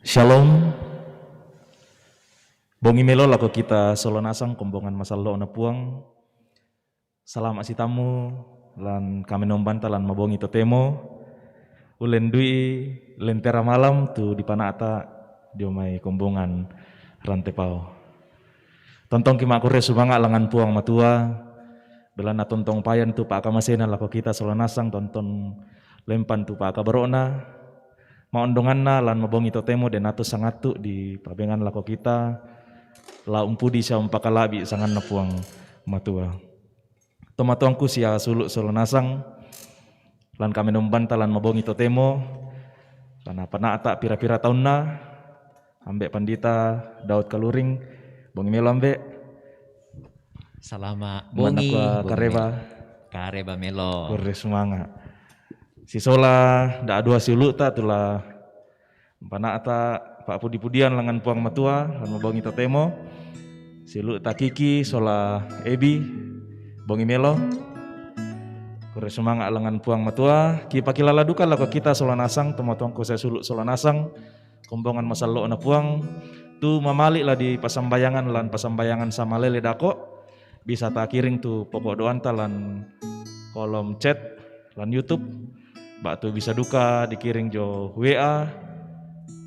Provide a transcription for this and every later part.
Shalom, bongi melo lako kita solo nasang kombongan masalo na puang. Salam asitamu lan kami nombanta lan mabongi totemo. Ulen dui lentera malam tu di panata diomai kombongan rantepau. Tontong kima kure sumanga langan puang matua. Belana tontong payan tu pak kamasena lako kita solo nasang tonton lempan tu pak kabarona. Maondonganna lan mabongi totemo dan atus sangatu di pabengan lako kita la umpudi siya umpakalabi sangan na puang matua. Tomatuangku siya suluk solo nasang lan kami nombanta lan mabongi totemo lan apa ata pira-pira tahun na ambek pandita Daud Kaluring bongi melo ambek Salama bongi kareba melo kore sumanga si sola da dua siulu ta tula pana ata pak pudi-pudian langan puang matua lan mabongi totemo siulu ta kiki sola ebi bongi melo kore sumanga langan puang matua ki pakilala duka lako kita sola nasang tomatuangku saya suluk sola nasang kombongan masalo na puang tu mamalik lah di pasambayangan lan pasambayangan sama lele dako bisa tak kiring tu pokok doanta lan kolom chat lan YouTube bak tu bisa duka dikiring jo WA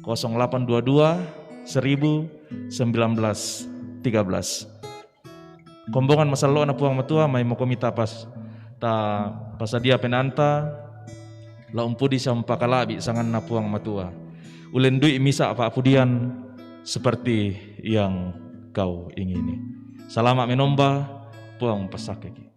0822 1000 19 13 kombongan masalo na puang matua may mokomita pas ta pasadia penanta la umpudi sampakalabi sangan na puang matua ulen dui misa pak pudian seperti yang kau ingini. Selamat menomba puang pesakeki.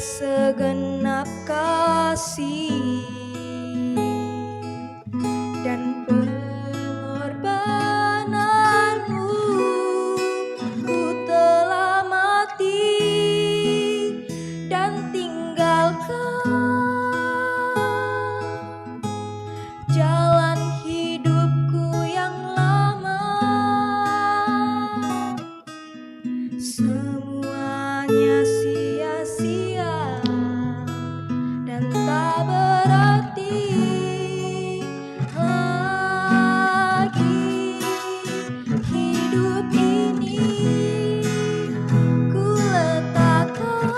Segenap kasih dan pengorbananmu, ku telah mati dan tinggalkan jalan hidupku yang lama. Semuanya sia-sia dan tak berarti lagi. Hidup ini ku letakkan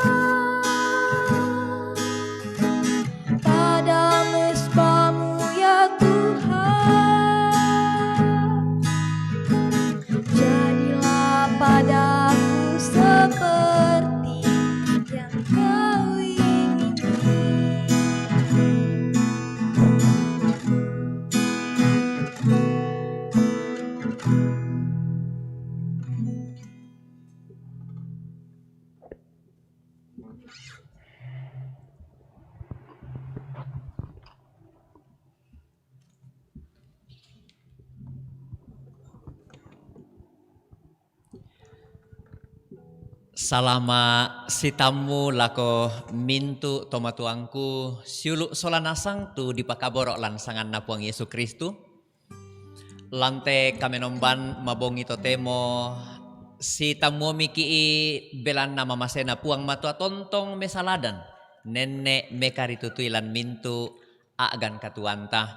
pada mesbah-Mu ya Tuhan. Jadilah padaku seperti yang Kau ingini. salama sitamu lako mintu tomatuangku siuluk sola nasang tu dipakaborok lan sangan na puang Yesus Kristu lante kami nomban mabongi totemo si tamu miki belan nama masena puang matua tontong mesaladan nenek mekaritutu lan mintu agan katuanta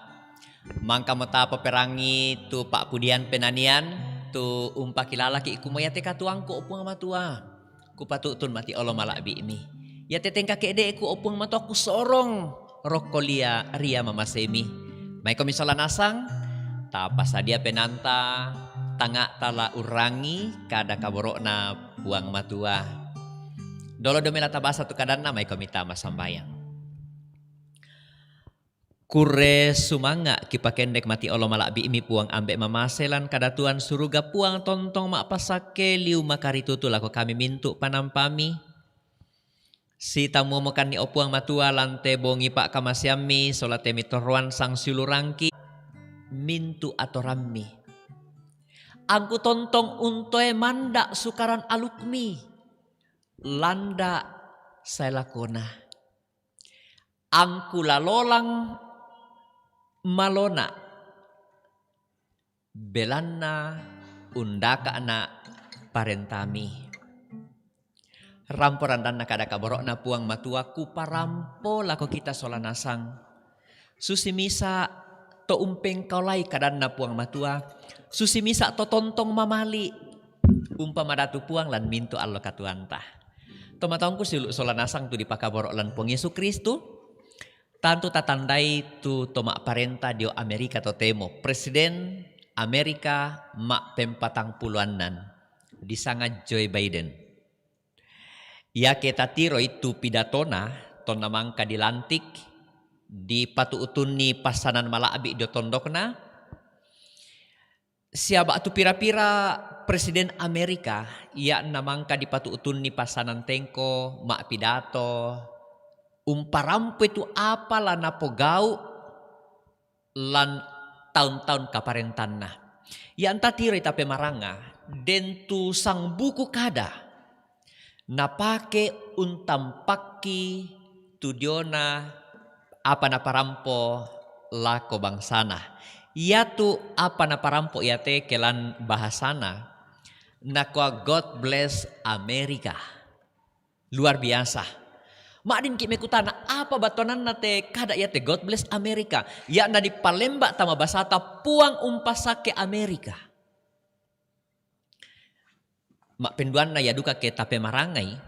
mangka mata peperangi tu Pak Pudian penanian tu umpa kilala ki iku mayate katuang ko opung matua. Ku patutun mati olo malabi mi. Ya teteng kakek de ku opung matua ku sorong rokolia ria mamasemi. May komisala nasang tapasadia penanta tanga tala urangi kada kaborok na buang matua. Dolo domela tabasa tu kadanna may komita masambayang. Kure sumanga kipakendek mati olo malabi imi puang ambek mamaselan kadatuan suruga puang tontong mak pasake liu makaritutu lako kami mintu panampami. Si tamu mokan ni opuang matua lante bongi pak kamasyami solate mitoruan sang silurangki mintu atau rammi. Angku tontong untoe manda sukaran alukmi landa saya lakona. Angku lalolang malona belanna undaka anak parentami ramporan dan nakada kaborok na puang matua ku parampo lako kita solanasang susimisa to umpeng kaulai kadan na puang matua susimisa to tontong mamali umpama datu puang lan mintu allo katuanta tomatongku silu solanasang tu dipakaborok lan puang Yesus Kristus. Tantu tatandai tu tomak parenta dio Amerika to temo. Presiden Amerika mak pempatang puluanan. Disanga Joe Biden. Ya kita tiro itu pidatona. Ton namangka dilantik. Di patu utuni pasanan malabi dio tondokna. Siapa tu pira-pira Presiden Amerika. Ya namangka di patu utuni pasanan tengko. Mak pidato. Umparampo itu apalah napogau lan tahun-tahun kaparentanna. Ya anta tiro ita pemaranga dentu sang buku kada napake untampaki tudiona apa naparampo lako bangsana. Ya tu apa naparampo ya te kelan bahasana nakwa God bless America. Luar biasa. Makdin ki mekutana apa batonan nate kada ya te God bless Amerika. Ya na di Palembak tama basata puang umpasake Amerika. Mak penduan na ya duka ke tape marangai.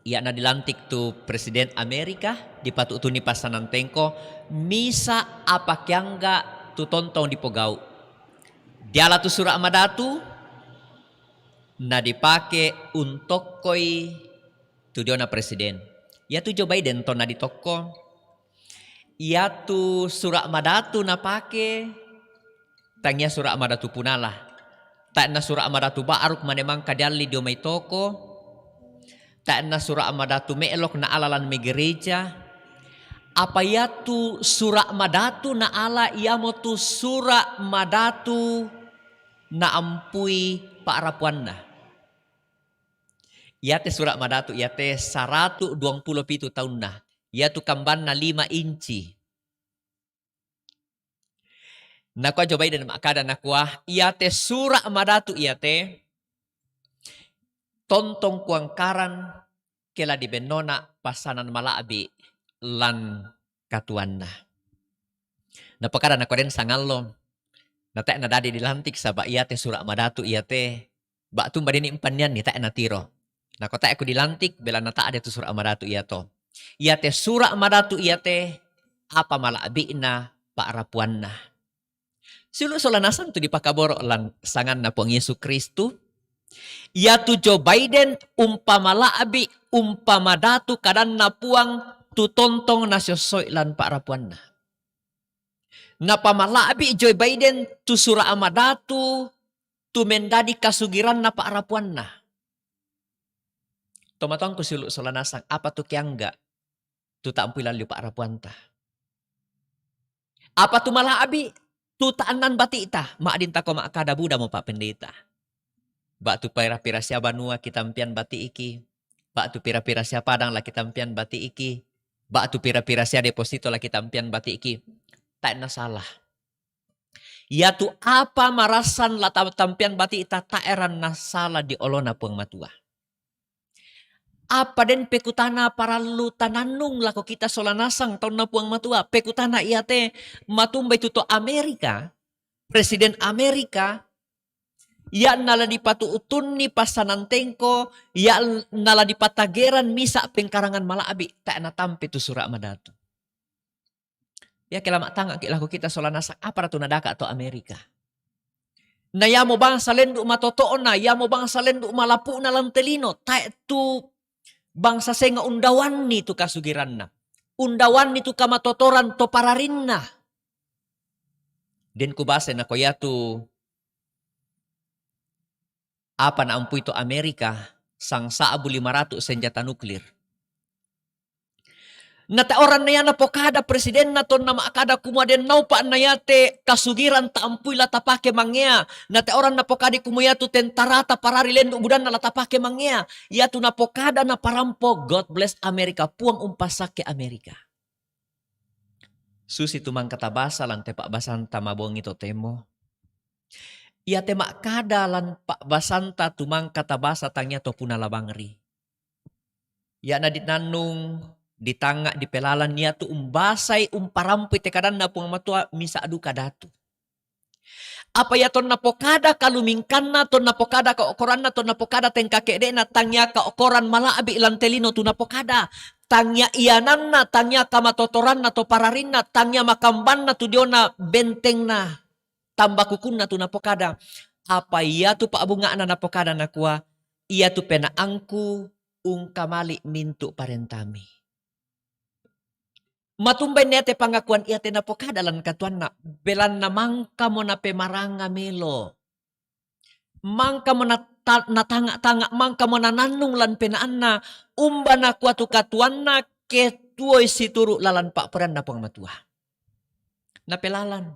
Ya na dilantik tu Presiden Amerika di patu utuni pasanan tengko misa apa kyangga tu tontong di pogau. Diala tu surat madatu na dipake untuk koi tu diona presiden. Ya tu Joe Biden to na di toko. Ya tu surat madatu na pake. Tangnya surat madatu punala. Tak na surat madatu baaruk manemang kadali dio may toko. Tak na surat madatu meelok na alalan me gereja. Apa ya tu surat madatu na ala ya mo tu surat madatu na ampui paarapuan na. Yate surat madatu yate 127 tahun nah. Yatu kamban na 5 inci. Nakwa Joe Biden makada nakwa yate surat madatu yate tontong kuangkaran kela di benona pasanan malabi lan katuan nah. Napakada nakwa den sangalom. Natek na dadi dilantik sabak yate surat madatu yate bak tumba dini empanyan ni tak na tiro. Nah kota aku dilantik bela nata ada tu surah amadatu iya to. Iya te surah amadatu iya te apa malah abina pak rapuan nah. Silu solanasan tu dipakaboro lan sangan na puang Yesus Kristus. Iya tu Joe Biden umpama abi umpama datu kadan na puang tu tontong na sosoy lan pak rapuan nah. Napa malah abi Joe Biden tu surah amadatu tu mendadi kasugiran na pak rapuan nah. Tomatong ko silu solanasang apa tu kiangga tu tak ampuilan liu pak rapuanta. Apa tu malah abi tu taanan bati ita mak dinta ko mak kada buda mo pak pendeta. Bak tu pira-pira sia banua kitampian bati iki. Bak tu pira-pira sia padang lah kitampian bati iki. Bak tu pira-pira sia deposito lah kitampian bati iki. Tak na salah. Ya tu apa marasan lah tampian bati ita tak eran na salah di olona puang matua. Apa den pekutana para lu tananung lako kita solanasang tahun na puang matua. Pekutana iya te matumbay tuto Amerika. Presiden Amerika. Ya nala di patuutun ni pasanantengko, ya nala di patageran misa pengkarangan malaabi, tak natampi tu surak madatu. Ya kelamak tanga kilaku kita solanasak apa ratu nadaka atau Amerika. Na ya mo bang salendu matotoon na, ya mo bang salendu malapu na lantelino, tak tu bangsa senga undawan ni tu kasugiran na. Undawan ni tu kamatotoran to pararin na. Den kubase na koya tu apa na ampu itu Amerika sang saabu 500 senjata nuklir. Nata orang na yan na pokada presiden na ton na maakada kumaden nau pa na yate kasugiran ta ampuy latapake mangya. Nata orang na pokadi kumaya tu tentara ta pararilen budan na latapake mangya. Ya tu na pokada na parampo God bless Amerika puang umpasake Amerika. Susi tumang katabasa lan tepak basanta mabong ito temo. Ya temak kada lan pak basanta tumang katabasa tangnya to punalabangri. Ya na dinanung di tanga di pelalan niya tu umbasay umparampi te kadan na pung matua misa adu kadatu. Apa ya ton napokada kalumingkan na ton napokada ka okoran na ton napokada teng kakede na tangnya ka okoran malaabi ilang telino tu napokada. Tangnya iyanan na tangnya kamatotoran na to pararin na tangnya makamban na tu dio na benteng na tambakukun na tu napokada. Apa iya tu paabunga na napokada na kuwa iya tu penaangku ungkamali mintu parentami. Matumbay nete pangakuan iya tinapokada lan katuan na belan na mangka mo na pemaranga melo. Mangka mo na natanga-tanga, mangka mo na nanung lan penaan na umba na kuatu katuan na ketuoy situru lalan pak peran na pang matua. Napelalan.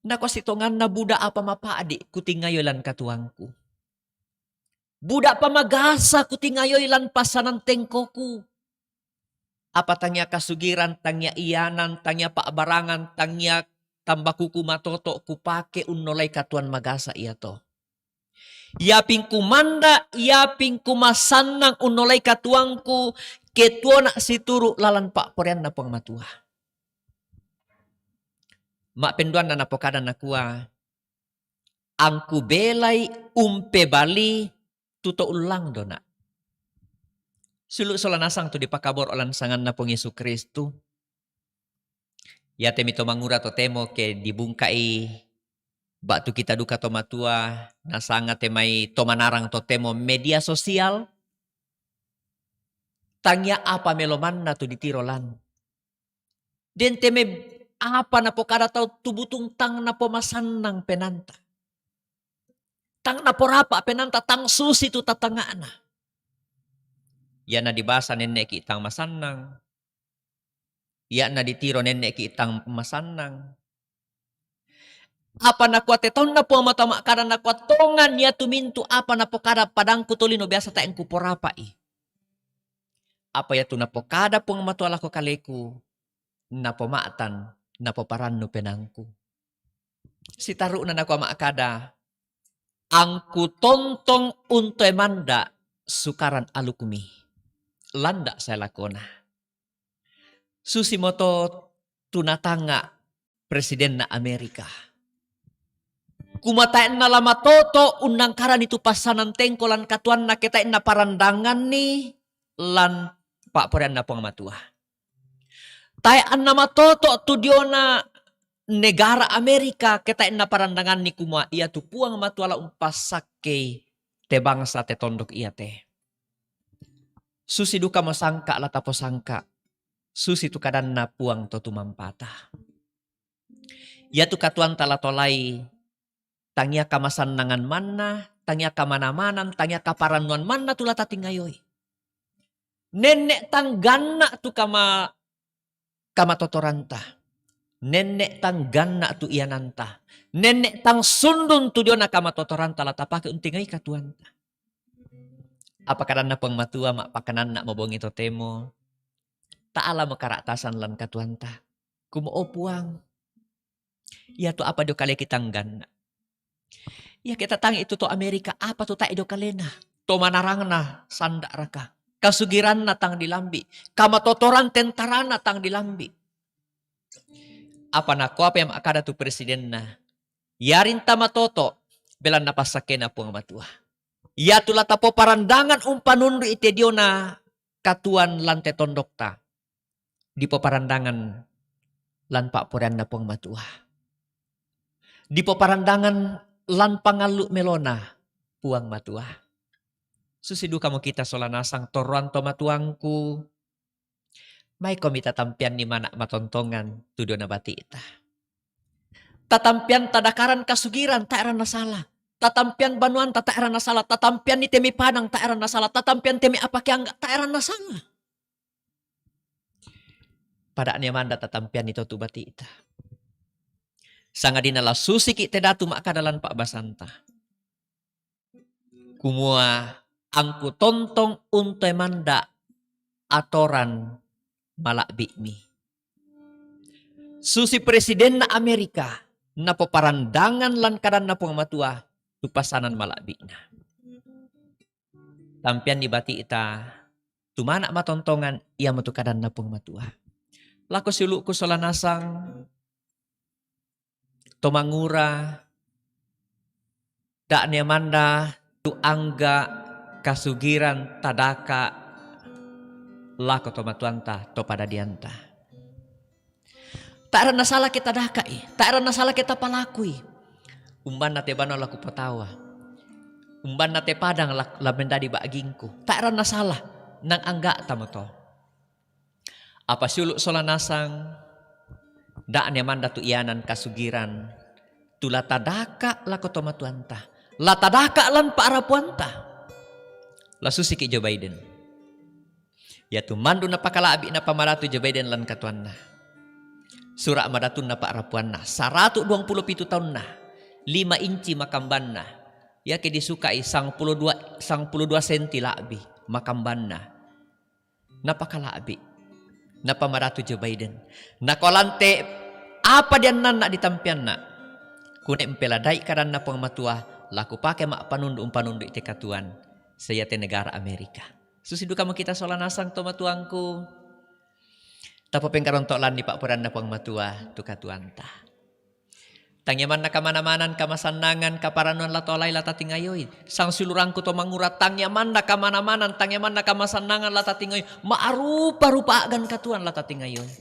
Nako sitongan na buda apa mapaadi kutingayo lan katuangku. Buda pa magasa kutingayo lan pasanan tengkoku. Apa tanya kasugiran, tanya iyanan, tanya paabarangan, tanya tambakuku matoto, kupake unolay katuan magasa iya to. Yaping kumanda, yaping kumasanang unolay katuangku, ketua na situru lalan pak porian na pang matua. Mak penduan na napokada na kuwa, angku belay umpe bali tuto ulang dona. Suluk solanasang tu dipakabor olan sangan na pong Yesu Kristu. Ya temito mangura to temo ke dibungkai batu kita duka to matua nasanga temai to manarang to temo media sosial. Tangya apa meloman na tu ditirolan. Den teme apa na po kada tau tubutung tang na po masanang penanta. Tang na po rapa penanta tang susi tu tatanga na. Ya na dibasa nenek kitang masanang. Ya na ditiro nenek kitang masanang. Apa na kuat taon na po matama kada na kuat tongan ya tumintu apa na po kada padang kutulino biasa taeng kuporapa Apa ya tu na po kada pong matuala ko kaleku na po maatan na po paranno penangku. Si taru na nako maakada angku tontong unto emanda sukaran alukumi. Landa saya lakona. Susimoto tunatanga presiden na Amerika. Kumatain na lamatoto unang karan itu pasanan tengko lan katuan na kitain na parandangan ni lan pak porian na pangmatua. Tayan na matoto tu dio na negara Amerika kitain na parandangan ni kuma iya tu puang matuala umpasake te bangsa te tondok iya te. Susi duka masangka la tapo sangka. Susi tu kadan na puang to tumampata. Ya tu katuan talatolai tangya kamasan nangan mana, tangya kamana-manan, tangya kaparanuan mana tu lata tingayoy. Nenek tanggana tu kama totoranta. Nenek tanggana tu iananta. Nenek tang sundun tu dio na kama totoranta lata pake untingay katuanta. Apa kadan na pang matua mak pakanan na mabong ito temo. Taala makaratasan lan katuanta. Kumoo puang. Ya tu apa do kali kitang gana. Ya kita tang itu to Amerika apa tu tak do kalena. To manarang na sanda raka. Kasugiran na tang dilambi. Kamatotoran tentara na tang dilambi. Apa na ko apa yang akada tu presiden na. Yarin tamatoto. belan napasake na puang matua. Ya tula tapo parandangan umpanundu ite diona katuan lante tondokta. Di parandangan lan pak poran na puang matua. Di parandangan lan pangalu melona puang matua. Susidu kamu kita solanasang toruan to matuangku. May komita tampian ni mana matontongan tudo na bati ita. Tatampian tadakaran kasugiran tak era nasalah. Tatampian banuan tak era nasalah. Tatampian ni temi padang tak era nasalah. Tatampian temi apa kaya tak era nasalah. Pada ni manda tatampian itu tu bati ita. Sanga dinala susik ite datu makadalan pak basanta. Kumua angku tontong unto manda atoran malak bikmi. Susi presiden na Amerika na parandangan lan kadan na pong matua tu pasanan malak bikna. Tampian ni bati ita tumana matontongan ia matu kadan na pong matua. Lako siluku solanasang tomangura dak ni manda tu angga kasugiran tadaka lako tomatuanta to pada dianta. Tak ada nasalah kita dakai, tak ada nasalah kita palakui. Umban nate bano laku patawa. Umban nate padang labenda di bagingku. Tak ada nasalah nang angga tamato. Apa suluk solanasang dak ni manda tu ianan kasugiran tu latadaka lako tomatuanta. Latadaka lan para puanta. Lasusiki Joe Biden. Ya tu mandu na pakalabi na pamaratu Joe Biden lan katuan na. Surak madatun na paarapuan na. 127 tahun na. 5 inci makamban na. Ya ke disukai 12 senti labi makamban na. Napakalabi. Napamaratu Joe Biden. Nakolante apa dia nana ditampian na. Kune empeladai karan na pang matua. Laku pakai mak panundu ite katuan. Saya te negara Amerika. Susidu kamu kita solanasang to matuangku. Tapo pengkarontolan ni Pak Puran na puang matua tu katuanta. Tangyaman na kamana-manan kamasanangan kaparanuan latolay latatingayoy. Sang silurangku to mangurat tangyaman na kamana-manan tangyaman na kamasanangan latatingayoy. Maarupa-rupa agan katuan latatingayoy.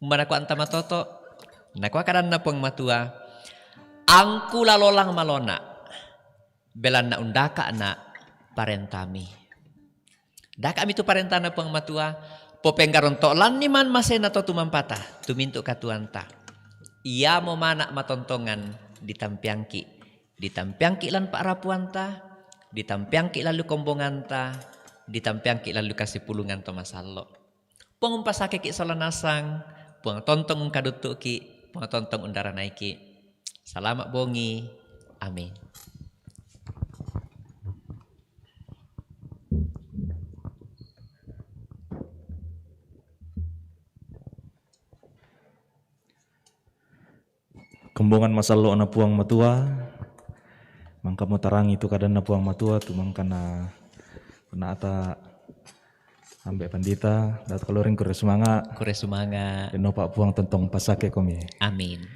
Umana ko anta matoto. Nakwa karan na puang matua. Angku lalolang malona. Belan na undaka na parentami. Daka mi tu parentana puang matua. Popengkarontolan ni man masena to tumampata. Tuminto katuanta. Ia mo mana matontongan ditampiangki. Ditampiangki lan pak rapuanta. Ditampiangki lalu kombonganta. Ditampiangki lalu kasih pulungan to masalo. Puang umpasake ki solanasang. Puang tontong ungkadutu ki. Puang tontong undara naiki. Salamat bongi. Amin. Kembongan masalo na puang matua. Mangka mo tarang itu kadan na puang matua tu mangka na ata ambek pandita dat kaloring kure semanga. Kure sumanga. Deno pak puang tentong pasake komi. Amin.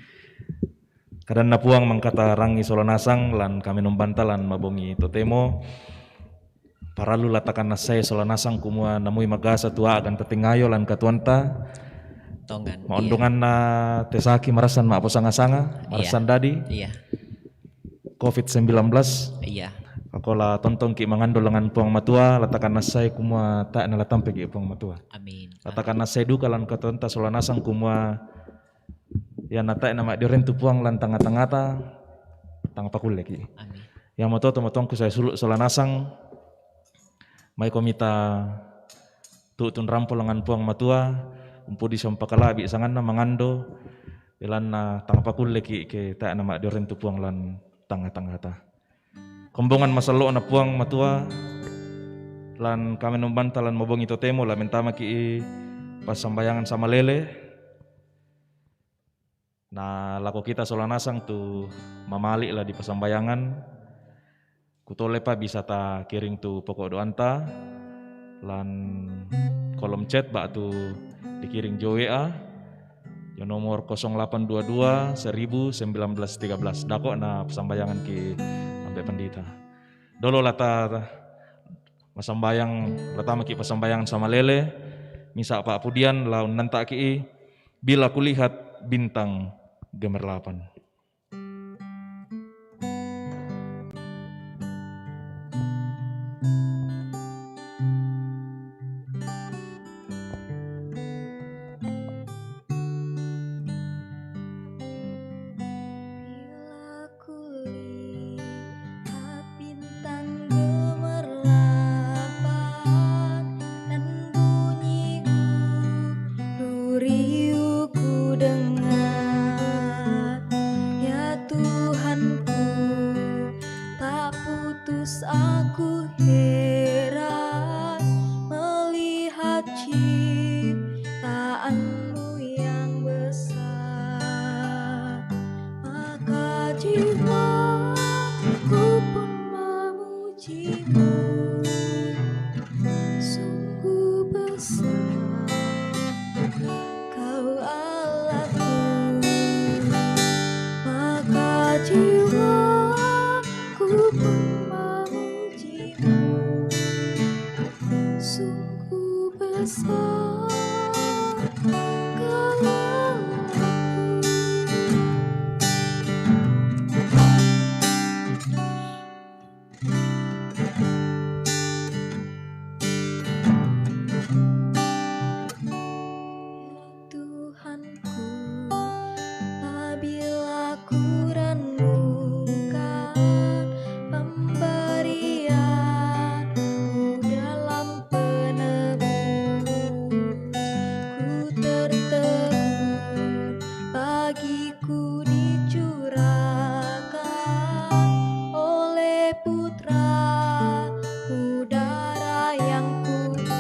Kadan na puang mangka tarangi solanasang lan kami nombantalan mabongi totemo. Paralu latakan na saya solanasang kumua namui magasa tua akan tatingayo lan katuanta. Tongan. Maondongan na tesaki marasan ma posanga-sanga, marasan dadi. Iya. COVID-19. Iya. Akola tontong ki mangando lengan puang matua, latakan nasai kumua tak na latampe ki puang matua. Amin. Latakan nasai du kalan katonta solanasang kumua ya nata na mak diren tu puang lan tanga-tangata tang pakule ki. Amin. Yang moto to motongku saya suluk solanasang mai komita tutun rampol lengan puang matua. Umpu di sampakalabi sangan na mangando ilan na tangapakul ki ke ta na mak diren tu puang lan tanga-tanga ta. Kombongan masalo na puang matua lan kami nombanta lan mobongi totemo la mentama ki pas sambayangan sama lele. Na lako kita solanasang tu mamali lah di pasambayangan. Kutole pa bisa ta kiring tu pokok doanta lan kolom chat bak tu dikiring jo WA ke nomor 0822 1913. Dako na pasambayangan ki ambe pendeta. Dolo lata masambayang pertama ki pasambayangan sama lele. Misa Pak Pudian laun nanta ki bila kulihat bintang gemerlapan. Bila kulihat bintang gemerlapan dan bunyi gurih ku dengar, ya Tuhanku, tak putus aku heran melihat ciptaanmu yang besar. Maka jiwaku pun memujimu, sungguh besar Kau Allahku. Maka jiwaku pun memujimu, sungguh besar Kau Allahku. Tuhanku, apabila ku renungkan pemberian-Mu dalam penebus, ku tertegun bagiku dicurahkan oleh Putra-Mu darah yang kudus.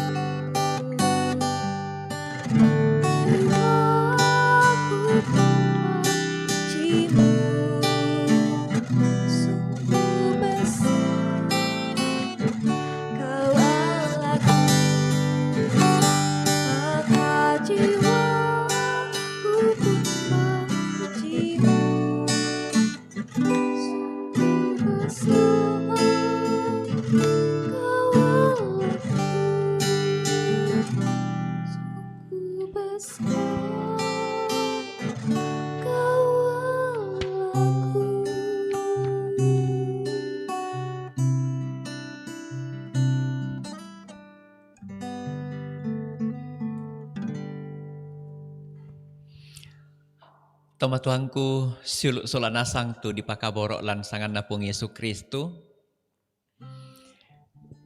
Toma Tuhanku, suluk solanasang tu dipakaborok lan sangan napung Yesus Kristu.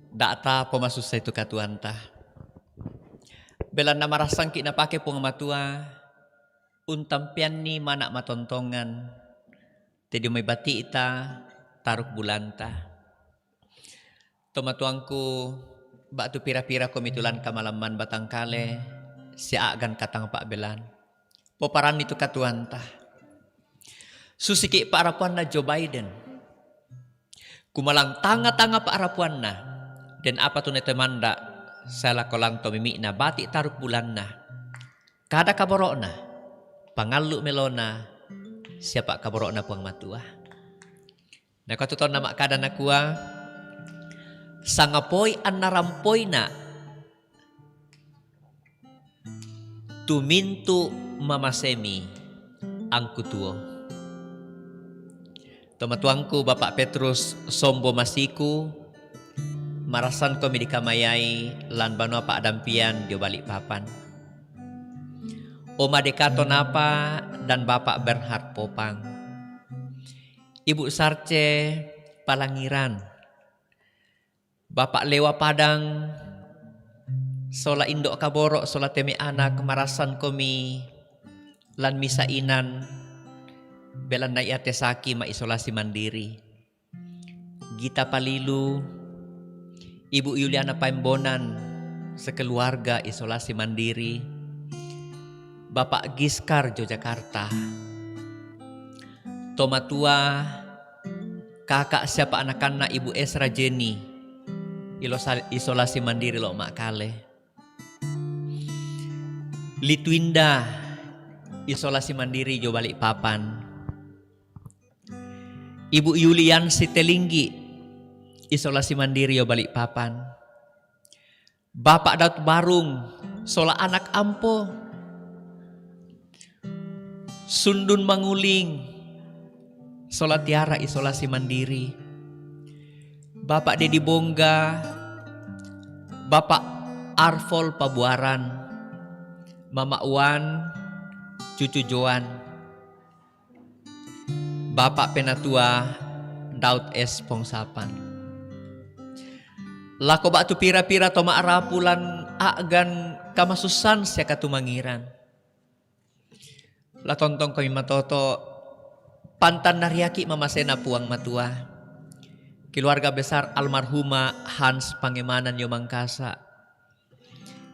Data pemasusay tu katuan ta. Belan na marasang ki napake pong matua, untampian ni manak matontongan, tedi may bati ita, taruk bulanta. Toma Tuhanku, batu pira-pira komitulan kamalaman batangkale, siagan katang Pak Belan. Poparan itu katuanta. Susiki Pak Arapuan na Joe Biden. Kumalang tanga-tanga Pak Arapuan na. Dan apa tu netemanda salah kolang to mimi na batik taruk bulan na. Kada kaborok na. Pangalu melona siapa kaborok na puang matua. Na katuton nama kada na kuah. Sangapoy an narampoy na. Tumintu mamasemi ang kutuo. Tomatuangku Bapak Petrus Sombo Masiku, marasan kami di kamayay lan bano Pak Adampian di Balikpapan. Oma Dekato Napa dan Bapak Bernhard Popang. Ibu Sarce Palangiran. Bapak Lewa Padang, sola indok kaborok, sola teme anak marasan kami lan misainan belan na iate saki ma isolasi mandiri. Gita Palilu, Ibu Yuliana Paimbonan sekeluarga isolasi mandiri. Bapak Giskar Yogyakarta. Tomatua kakak siapa anak-anak Ibu Esra Jenny isolasi mandiri lo mak kale. Litwinda isolasi mandiri jo Balikpapan. Ibu Yulian Sitelinggi isolasi mandiri jo Balikpapan. Bapak Daud Barung sola anak ampo. Sundun Manguling sola Tiara isolasi mandiri. Bapak Dedi Bongga, Bapak Arfol Pabuaran, Mama Wan, Cucu Joan, Bapak Penatua Daud S. Pongsapan. Lako batu pira-pira toma arapulan agan kamasusan siya katumangiran. La tontong kami matoto pantan nariaki mamasena puang matua. Keluarga besar almarhumah Hans Pangemanan Yomangkasa.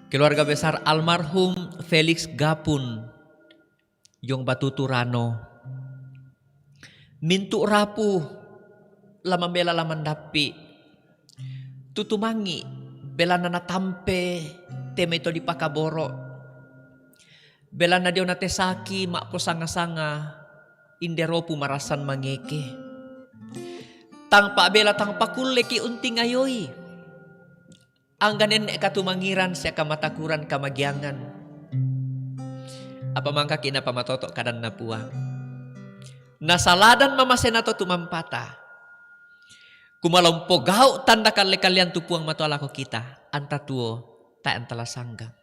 Keluarga besar almarhum Felix Gapun Yong Batuturano. Mintu rapuh lama bela laman dapi. Tutumangi bela nana tampe temeto di Pakaboro. Bela na dio nate saki mak po sanga-sanga inderopu marasan mangeke. Tangpa bela tangpa kuleki unting ayoy. Anggan nenek katumangiran siya kamatakuran kamagyangan. Apa mangka kina pamatoto kadan na puang. Nasaladan mamasenato tumampata. Kumalompo gau tanda kalian tupuang mato alako kita. Anta tuo ta antala sanggang.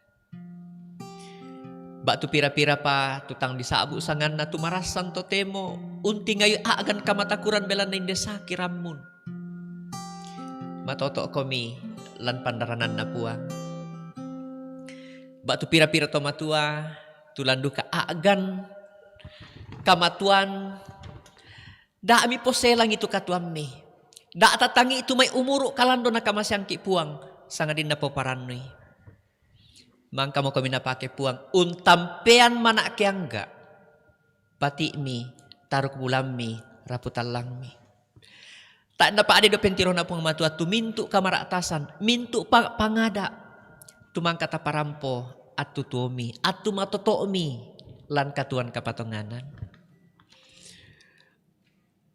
Bak tu pira-pira pa tutang disabu sangan na tumarasan to temo. Unti ngayon agan kamatakuran bela na indesa kiramun. Matoto komi lan pandaranan na puang. Bak tu pira-pira to matua tulandu ka agan kamatuan. Da ami poselang itu katuan mi. Da tatangi itu may umuro kalando na kamasyang ki puang. Sangadin na po paranoy. Mangka mo kami napake puang untampean mana kiangga pati mi taruk bulam mi raputan lang mi tak na pa ade do pentiro na puang matua tumintu kamara atasan mintu pangada tumangkata parampo at tutuomi at tumatotoomi lan katuan kapatonganan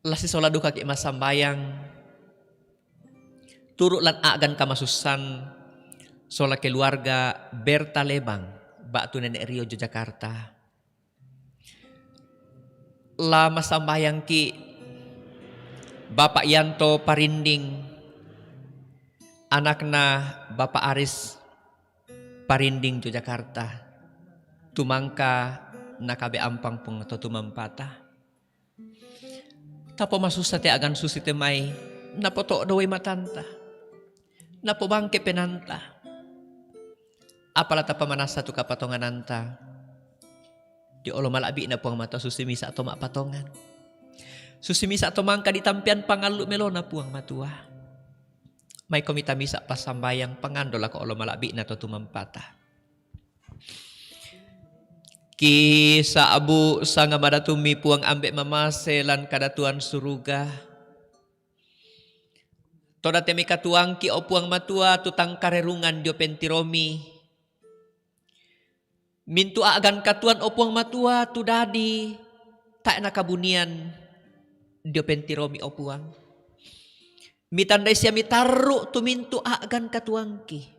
lasi sola duka ki masambayang turuk lan agan kamasusan sola keluarga Berta Lebang, Batu Nenek Rio Yogyakarta. Lama sambayang ki Bapak Yanto Parinding, anakna Bapak Aris Parinding Yogyakarta. Tumangka nakabe ampang pung atau tumampata. Tapo masusa te agan susi temay, napoto daway matanta, napo bangke penanta. Apalata pamanasa tu kapatongan anta. Di olo malabi na puang mata susimisa atau mak patongan. Susimisa atau mangka ditampian pangalu melona puang matua. May komita misa pasambayang pangandol ako olo malabi na to tumampata. Kisa abu sanga madatumi puang ambek mamase lan kadatuan suruga. Toda temi katuang ki o puang matua tutang karerungan dio pentiromi. Mintu agan katuan opuang matua tu dadi tak nakabunian dio pentiromi opuang. Mitandai siya mitaru tu mintu agan katuangki.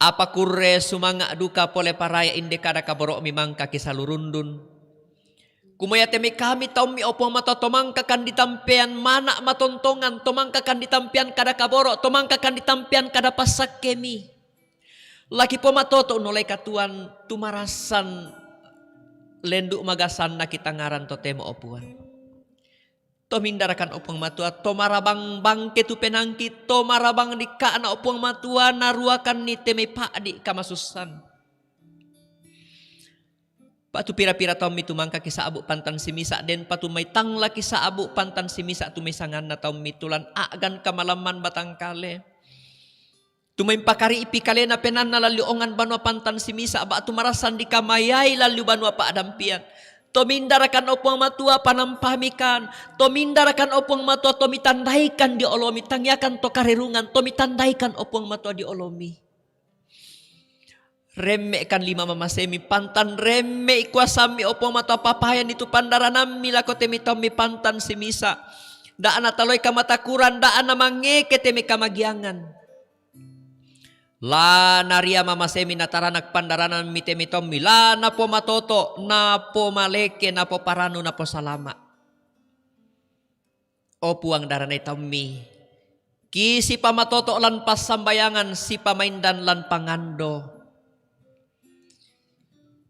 Apa kurre sumanga duka pole paraya indekada kaborok mimangka kisalurundun. Kumaya temi kami taumi opuang mata tomangka kan ditampian mana matontongan tomangka kan ditampian kada kaborok tomangka kan ditampian kada pasak kemi. Laki pomatoto nolai katuan tumarasan lenduk magasan na kita ngaran totemo opuan. Tomindarakan opuang matua tomarabang bangke tu penangki tomarabang di kaana opuang matua naruakan ni teme pakdi kamasusan. Patu pira-pira taumi tumangka kisa abu pantan simisa den patu may tangla kisa abu pantan simisa tumisangan na taumi tulan agan kamalaman batangkale. Tumay pakari ipikale na penan na laliungan banwa pantan simisa aba tumarasan di kamayay lalu banwa paadampian. Tomindarakan opong matua panampamikan. Tomindarakan opong matua tomitandaikan di olomi. Tangyakan to karirungan tomitandaikan opong matua di olomi. Remme kan lima mama semi pantan remme kuasami opo mata papayan itu pandaranami lako temi tomi pantan simisa. Da ana taloy kamatakuran da ana mangeke temi kamagiangan. La naria mama semi nataranak pandaranan mi temi tomi la napo matoto napo maleke napo paranu napo salama. Opuang daranay tomi. Kisi pamatoto lan pasambayangan si pamaindan lan pangando.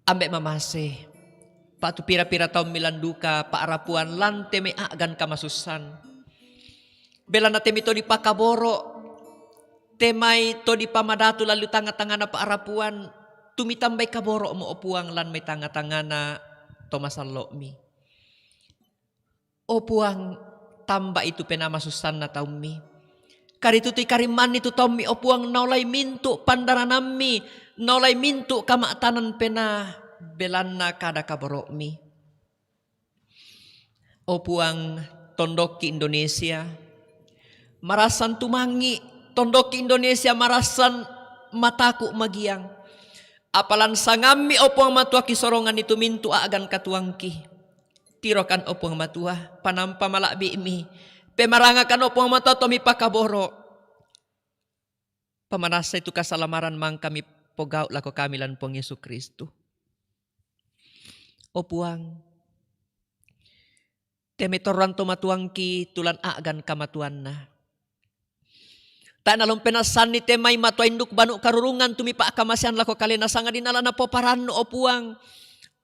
Ambek mamase, patu pira-pira taum milan duka, paarapuan lan teme agan kamasusan. Bela na temi to di pakaboro, temay to di pamadatu lalu tanga-tanga na paarapuan, tumitambay kaboro mo opuang lan may tanga-tanga na tomasalo mi. Opuang tamba itu penamasusan na taum mi. Karitutoy kariman itu taum mi opuang naulay mintu pandaranami. Nolay mintu kamatanan pena belanna kada kaboro mi. Opuang tondoki Indonesia marasan tumangi, tondoki Indonesia marasan mataku magiang. Apalan sangami opuang matua kisorongan itu mintu agan katuangki. Tirokan opuang matua panampa malakbi mi. Pemarangakan opuang matua tomi pakaboro. Pamanasa itu kasalamaran mang kami pogaut lako kami lan pong Yesu Kristu. Opuang temetoran to matuangki tulan agan kamatuan na. Tak nalong penasan ni temay matuay induk banu karurungan tumipa kamasian lako kalina sanga dinala na po parano opuang.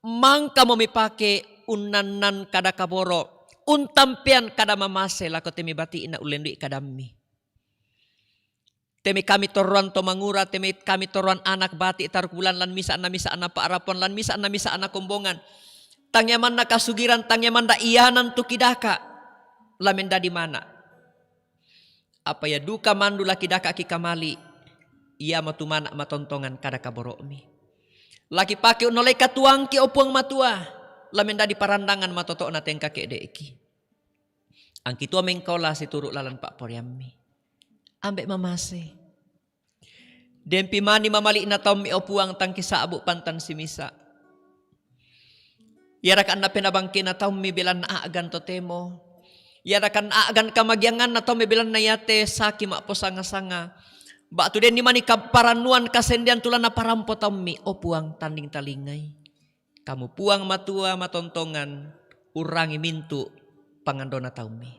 Mangka mo mipake unanan kada kaboro. Untampian kada mamase lako temibati ina ulendui kadami. Temi kami toruan to mangura, temi kami toruan anak bati tarkulan lan misa na paarapon lan misa na kombongan. Tangyaman na kasugiran, tangyaman na iyanan tu kidaka. Lamenda di mana? Apa ya duka mandula kidaka kikamali. Ia matumana matontongan kada kaboro mi. Laki pake unolay katuangki opuang matua. Lamenda di parandangan matoto na tengka kedeki. Ang kitua mengkola si turuk lalan pak poriami. Ambek mamase. Dempi mani mamali na taum mi opuang tangki saabu pantan simisa. Yarakan na penabangkin na taum mi bilan na agan totemo. Yarakan agan kamagyangan na taum mi bilan na yate saki mapo sanga-sanga. Batu den ni mani kaparanuan kasendian tulan na parampo taum mi opuang tanding talingay. Kamu puang matua matontongan urangi mintu pangandona taum mi.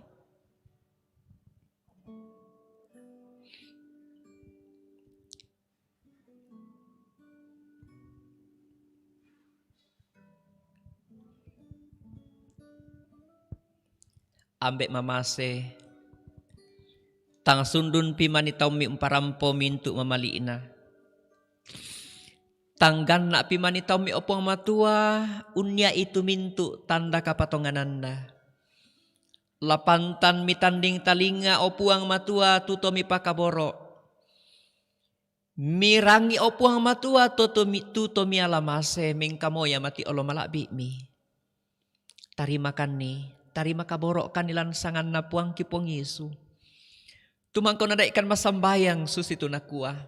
Ambek mamase tang sundun pimani taum mi umparampo mintu mamaliina. Tanggan na pimani taum mi opong matua unya itu mintu tanda kapatongananda. Lapantan mi tanding talinga opuang matua tutomi pakaboro. Mirangi opuang matua tutomi alamase mengkamoya mati olo malabi mi. Tarimakan ni. Tarima kaboro kanilan sangan na puang kipong Yesu. Tumangko na daikan masambayang susitu na kuah.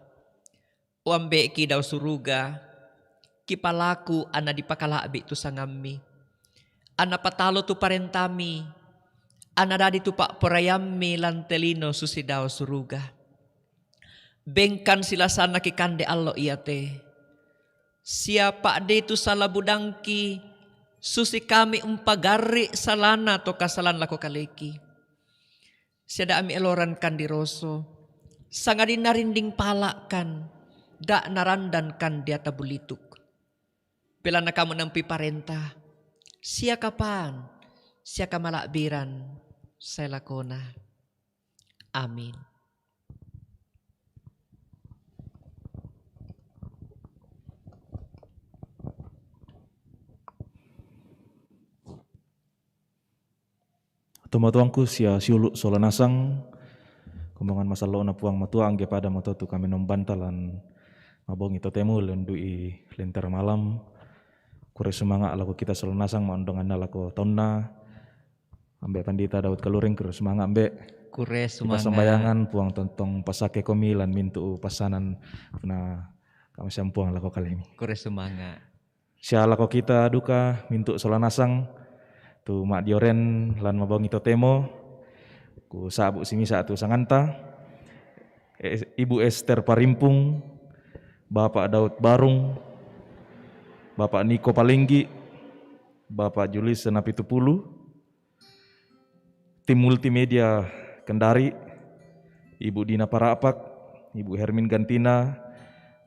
Uambe ki daw suruga. Kipalaku ana dipakalabi tu sangami. Ana patalo tu parentami. Ana dadi tu pak porayami lantelino susi daw suruga. Bengkan sila sana kikande allo iyate. Siapa de tu salah budangki. Susi kami umpagari salana to kasalan lako kaleki. Siada ami eloran kan diroso. Sangadin narinding palakan. Da narandan kan diata bulituk. Pila na kamu ng piparenta. Siya kapan. Siya kamalakbiran. Sa lakona. Amin. Tumatuangku sia siulu solanasang kumbangan masalo na puang matuang ge pada matotu kami nombantalan mabong ito temu lendui lentera malam kure sumanga alako kita solanasang maondongan alako tonna ambe pandita Daud Kaluring kure sumanga ambe Kure sumanga pasambayangan puang tontong pasake komi lan mintu pasanan na Kami sampuang lako kali ini. Kure semangat. Sia lako kita duka mintuk solanasang tu mak dioren lan mabong ito temo ku sabu simisa tu sanganta Ibu Esther Parimpung, Bapak Daud Barung, Bapak Niko Palinggi, Bapak Julis Senapitupulu, tim multimedia Kendari, Ibu Dina Parapak, Ibu Hermin Gantina,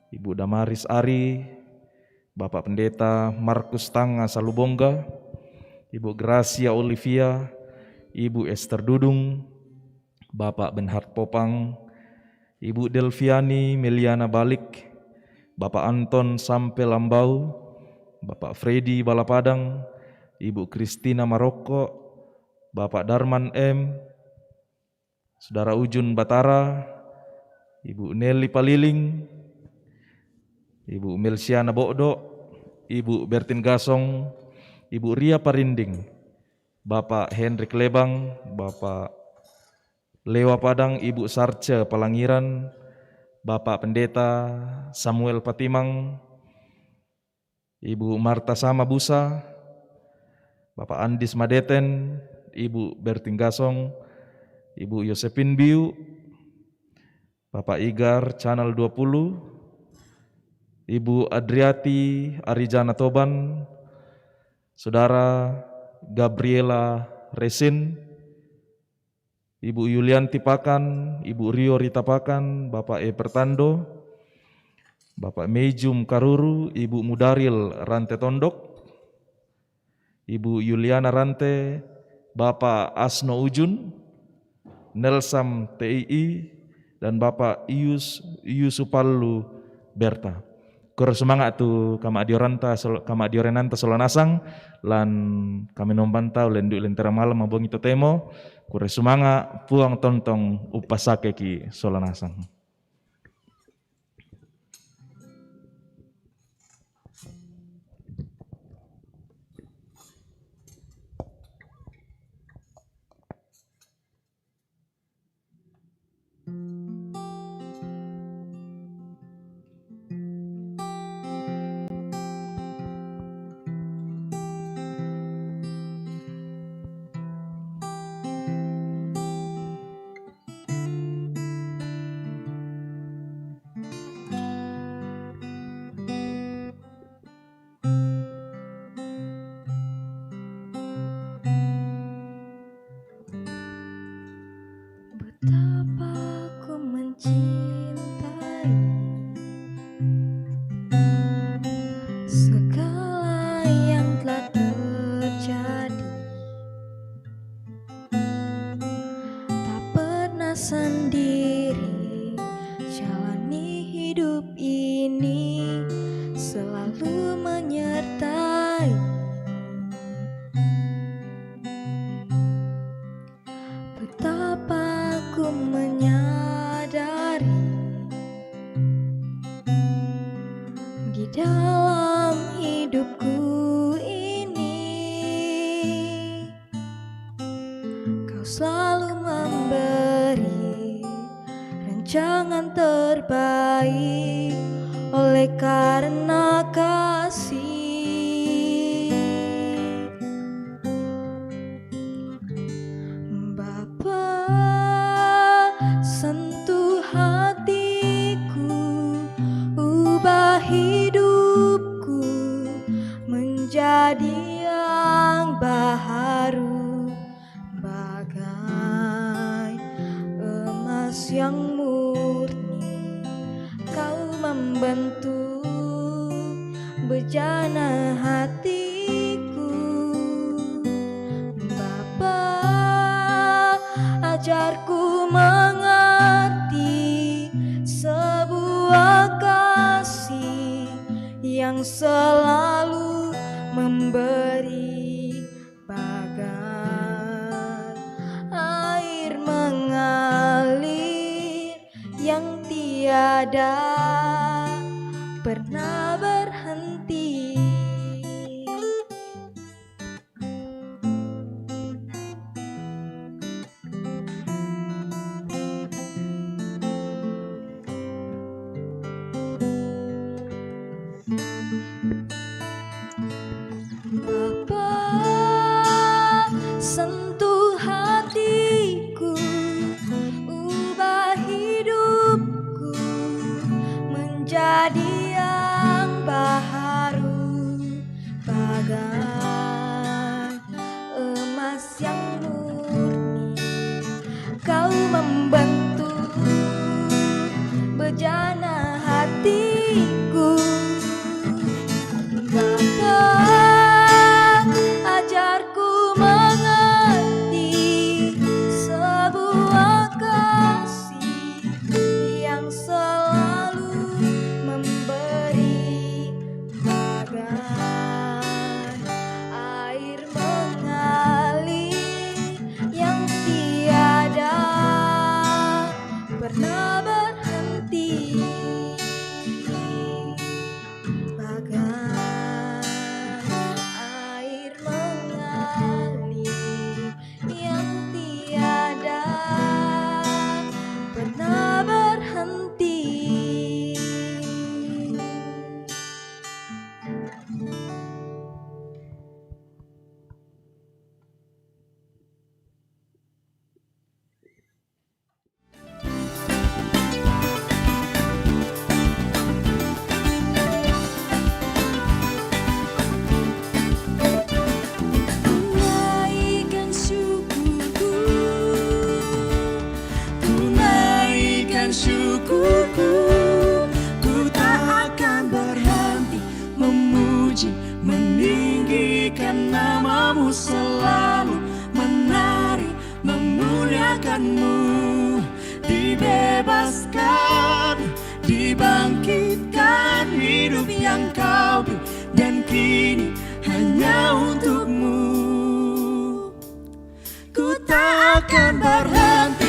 Ibu Damaris Ari, Bapak Pendeta Markus Tanga Salubongga, Ibu Gracia Olivia, Ibu Esther Dudung, Bapak Benhard Popang, Ibu Delviani Meliana Balik, Bapak Anton Sampe Lambau, Bapak Freddy Balapadang, Ibu Kristina Maroko, Bapak Darman M, Saudara Ujun Batara, Ibu Nelly Paliling, Ibu Melsiana Bokdo, Ibu Bertin Gasong, Ibu Ria Parinding, Bapak Hendrik Lebang, Bapak Lewa Padang, Ibu Sarce Palangiran, Bapak Pendeta Samuel Patimang, Ibu Marta Sama Busa, Bapak Andis Madeten, Ibu Bertin Gasong, Ibu Yosepin Biu, Bapak Igar Channel 20, Ibu Adriati Arijana Toban, Saudara Gabriela Resin, Ibu Yulianti Pakan, Ibu Rio Rita Pakan, Bapak E Pertando, Bapak Mejum Karuru, Ibu Mudaril Rante Tondok, Ibu Yuliana Rante, Bapak Asno Ujun, Nelsam TII, dan Bapak Iusupalu Berta. Kur semangat tu kama diorenanta solanasang lan kami nombanta lendu lentera malam mabong itu temo kur semangat puang tontong upasake ki solanasang. Betapa ku mencintai segala yang telah terjadi, tak pernah sendiri jalani hidup ini, selalu menyertai. Betapa ku menyadari di dalam hidupku ini Kau selalu memberi rancangan terbaik oleh karena kasih. Sentuh hatiku, ubah hidupku menjadi yang baharu, bagai emas yang murni. Kau membentuk bejana hatiku, Bapa, ajarku mengerti sebuah kasih yang selalu memberi, bagai air mengalir yang tiada pernah berhenti. puji, meninggikan namamu, selalu menari, memuliakanmu. Dibebaskan, dibangkitkan, hidup yang kau beri, dan kini hanya untukmu. Ku tak akan berhenti